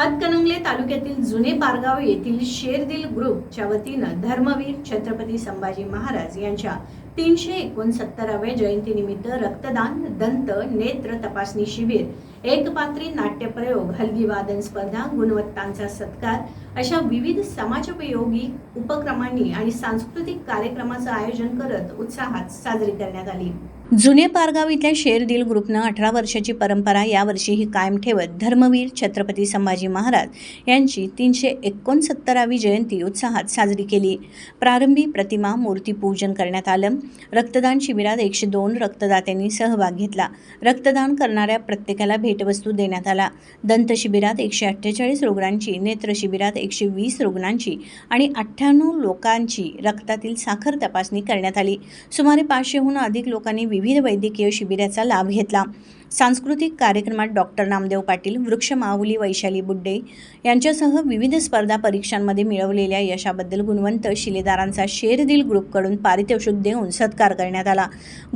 हातकणंगले तालुक्यातील जुने पारगाव येथील शेरदिल ग्रुपच्या वतीनं धर्मवीर छत्रपती संभाजी महाराज यांच्या 369व्या जयंतीनिमित्त रक्तदान, दंत, नेत्र तपासणी शिबिर, एकपात्री नाट्यप्रयोग, हलगी वादन स्पर्धा, गुणवत्तांचा सत्कार अशा विविध समाजोपयोगी उपक्रमांनी आणि सांस्कृतिक कार्यक्रमाचं आयोजन करत उत्साहात साजरी करण्यात आली। जुने पारगाव इथल्या शेरदिल ग्रुपनं 18 वर्षाची परंपरा यावर्षीही कायम ठेवत धर्मवीर छत्रपती संभाजी महाराज यांची 369वी जयंती उत्साहात साजरी केली। प्रारंभी प्रतिमा मूर्ती पूजन करण्यात आलं। रक्तदान शिबिरात 102 रक्तदात्यांनी सहभाग घेतला। रक्तदान करणाऱ्या प्रत्येकाला भेटवस्तू देण्यात आला। दंत शिबिरात 148 रुग्णांची, नेत्र शिबिरात 120 रुग्णांची आणि 98 लोकांची रक्तातील साखर तपासणी करण्यात आली। सुमारे 500हून अधिक लोकांनी विविध वैद्यकीय शिबिराचा लाभ घेतला। सांस्कृतिक कार्यक्रमात डॉक्टर नामदेव पाटील, वृक्षमाहुली वैशाली बुड्डे यांच्यासह विविध स्पर्धा परीक्षांमध्ये मिळवलेल्या यशाबद्दल गुणवंत शिलेदारांचा शेरदिल ग्रुपकडून पारितोषिक देऊन सत्कार करण्यात आला।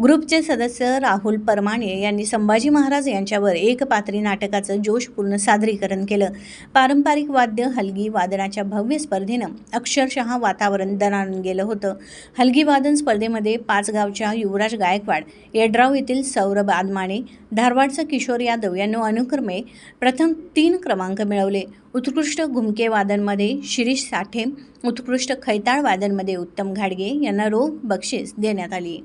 ग्रुपचे सदस्य राहुल परमाणे यांनी संभाजी महाराज यांच्यावर एकपात्री नाटकाचं जोशपूर्ण सादरीकरण केलं। पारंपरिक वाद्य हलगी वादनाच्या भव्य स्पर्धेनं अक्षरशः वातावरण दणाणून गेलं होतं। हलगी वादन स्पर्धेमध्ये पाचगावच्या युवराज गायकवाड, येड्राव येथील सौरभ आदमाने, धारवाडचा किशोर यादव यांनी अनुक्रमे प्रथम 3 क्रमांक मिळवले। उत्कृष्ट घुमके वादनमध्ये शिरीष साठे, उत्कृष्ट खैताळ वादनमध्ये उत्तम घाडगे यांना रोख बक्षीस देण्यात आली।